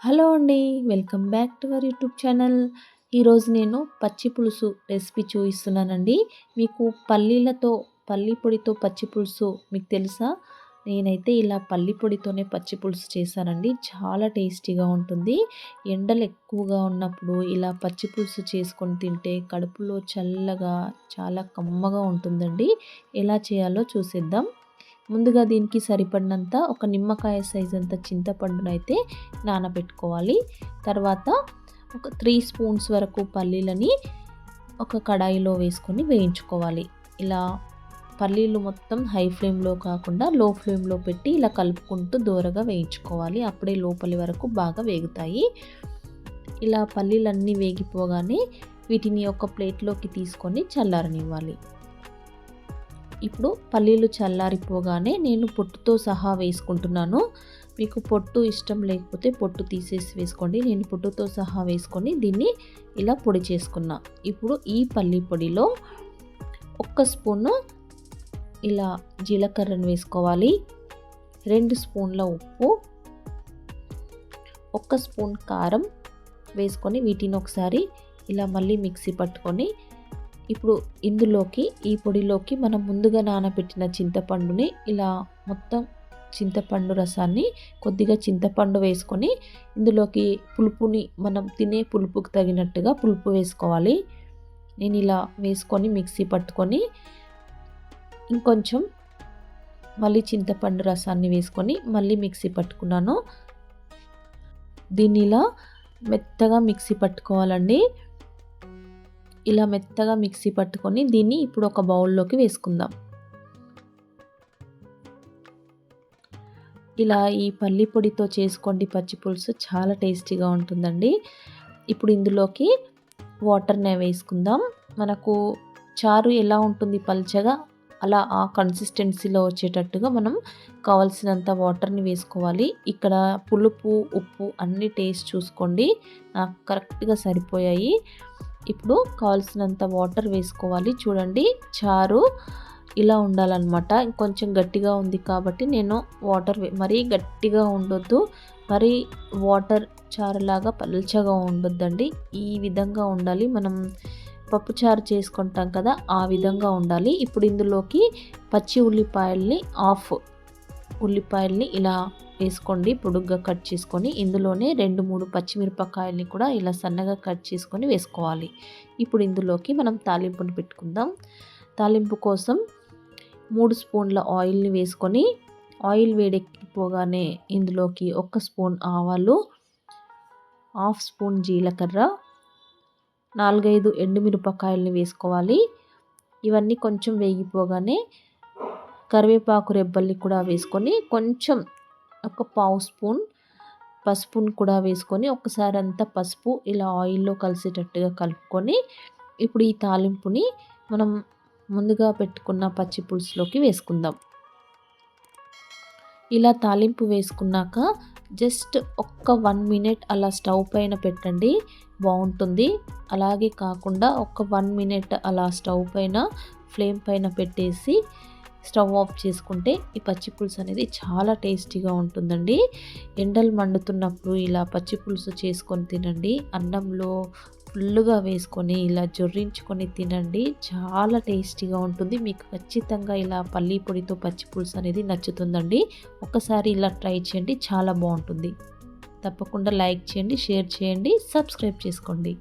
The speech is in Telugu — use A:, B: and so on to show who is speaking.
A: హలో అండి. Welcome back to our YouTube channel. ఈరోజు నేను పచ్చి పులుసు రెసిపీ చూపిస్తున్నానండి. మీకు పల్లి పొడితో పచ్చి పులుసు మీకు తెలుసా? నేనైతే ఇలా పల్లి పొడితోనే పచ్చి పులుసు చేశానండి. చాలా టేస్టీగా ఉంటుంది. ఎండలు ఎక్కువగా ఉన్నప్పుడు ఇలా పచ్చి పులుసు చేసుకొని తింటే కడుపులో చల్లగా చాలా కమ్మగా ఉంటుందండి. ఎలా చేయాలో చూసేద్దాం. ముందుగా దీనికి సరిపడినంత ఒక నిమ్మకాయ సైజ్ అంత చింతపండునైతే నానబెట్టుకోవాలి. తర్వాత ఒక 3 స్పూన్స్ వరకు పల్లీలని ఒక కడాయిలో వేసుకొని వేయించుకోవాలి. ఇలా పల్లీలు మొత్తం హై ఫ్లేమ్లో కాకుండా లో ఫ్లేమ్లో పెట్టి ఇలా కలుపుకుంటూ దోరగా వేయించుకోవాలి. అప్పుడే లోపలి వరకు బాగా వేగుతాయి. ఇలా పల్లీలన్నీ వేగిపోగానే వీటిని ఒక ప్లేట్లోకి తీసుకొని చల్లారనివ్వాలి. ఇప్పుడు పల్లీలు చల్లారిపోగానే నేను పొట్టుతో సహా వేసుకుంటున్నాను. మీకు పొట్టు ఇష్టం లేకపోతే పొట్టు తీసేసి వేసుకోండి. నేను పొట్టుతో సహా వేసుకొని దీన్ని ఇలా పొడి చేసుకున్నా. ఇప్పుడు ఈ పల్లి పొడిలో 1 స్పూను ఇలా జీలకర్రను వేసుకోవాలి. 2 స్పూన్ల ఉప్పు, 1 స్పూన్ కారం వేసుకొని వీటిని ఒకసారి ఇలా మళ్ళీ మిక్సీ పట్టుకొని ఇప్పుడు ఈ పొడిలోకి మనం ముందుగా నానబెట్టిన చింతపండుని ఇలా మొత్తం చింతపండు రసాన్ని కొద్దిగా చింతపండు వేసుకొని ఇందులోకి పులుపుని మనం తినే పులుపుకి తగినట్టుగా పులుపు వేసుకోవాలి. నేను ఇలా వేసుకొని మిక్సీ పట్టుకొని ఇంకొంచెం మళ్ళీ చింతపండు రసాన్ని వేసుకొని మళ్ళీ మిక్సీ పట్టుకున్నాను. దీన్ని ఇలా మెత్తగా మిక్సీ పట్టుకోవాలండి. ఇలా మెత్తగా మిక్సీ పట్టుకొని దీన్ని ఇప్పుడు ఒక బౌల్లోకి వేసుకుందాం. ఇలా ఈ పల్లి పొడితో చేసుకోండి పచ్చి పులుసు, చాలా టేస్టీగా ఉంటుందండి. ఇప్పుడు ఇందులోకి వాటర్ని వేసుకుందాం. మనకు చారు ఎలా ఉంటుంది పల్చగా, అలా ఆ కన్సిస్టెన్సీలో వచ్చేటట్టుగా మనం కావాల్సినంత వాటర్ని వేసుకోవాలి. ఇక్కడ పులుపు, ఉప్పు అన్ని టేస్ట్ చూసుకోండి. నాకు కరెక్ట్గా సరిపోయాయి. ఇప్పుడు కావాల్సినంత వాటర్ వేసుకోవాలి. చూడండి, చారు ఇలా ఉండాలన్నమాట. ఇంకొంచెం గట్టిగా ఉంది కాబట్టి నేను వాటర్ మరీ గట్టిగా ఉండొద్దు, మరీ వాటర్ చారులాగా పల్చగా ఉండొద్దండి. ఈ విధంగా ఉండాలి. మనం పప్పు చారు చేసుకుంటాం కదా, ఆ విధంగా ఉండాలి. ఇప్పుడు ఇందులోకి పచ్చి ఉల్లిపాయల్ని ఉల్లిపాయల్ని ఇలా వేసుకోండి, పొడుగ్గా కట్ చేసుకొని. ఇందులోనే 2-3 పచ్చిమిరపకాయల్ని కూడా ఇలా సన్నగా కట్ చేసుకొని వేసుకోవాలి. ఇప్పుడు ఇందులోకి మనం తాలింపుని పెట్టుకుందాం. తాలింపు కోసం 3 స్పూన్ల ఆయిల్ని వేసుకొని ఆయిల్ వేడెక్కిపోగానే ఇందులోకి 1 స్పూన్ ఆవాలు, 1/2 స్పూన్ జీలకర్ర, 4-5 ఎండుమిరపకాయల్ని వేసుకోవాలి. ఇవన్నీ కొంచెం వేగిపోగానే కరివేపాకు రెబ్బల్ని కూడా వేసుకొని కొంచెం ఒక 1/2 స్పూన్ పసుపును కూడా వేసుకొని ఒకసారి అంతా పసుపు ఇలా ఆయిల్లో కలిసేటట్టుగా కలుపుకొని ఇప్పుడు ఈ తాలింపుని మనం ముందుగా పెట్టుకున్న పచ్చి పులుసులోకి వేసుకుందాం. ఇలా తాలింపు వేసుకున్నాక జస్ట్ ఒక్క 1 మినిట్ అలా స్టవ్ పైన పెట్టండి, బాగుంటుంది. అలాగే కాకుండా ఒక 1 మినిట్ అలా స్టవ్ పైన ఫ్లేమ్ పైన పెట్టేసి స్టవ్ ఆఫ్ చేసుకుంటే ఈ పచ్చి పులుసు అనేది చాలా టేస్టీగా ఉంటుందండి. ఎండలు మండుతున్నప్పుడు ఇలా పచ్చి పులుసు చేసుకొని తినండి. అన్నంలో ఫుల్లుగా వేసుకొని ఇలా జొర్రించుకొని తినండి, చాలా టేస్టీగా ఉంటుంది. మీకు ఖచ్చితంగా ఇలా పల్లి పొడితో పచ్చి పులుసు అనేది నచ్చుతుందండి. ఒకసారి ఇలా ట్రై చేయండి, చాలా బాగుంటుంది. తప్పకుండా లైక్ చేయండి, షేర్ చేయండి, సబ్స్క్రైబ్ చేసుకోండి.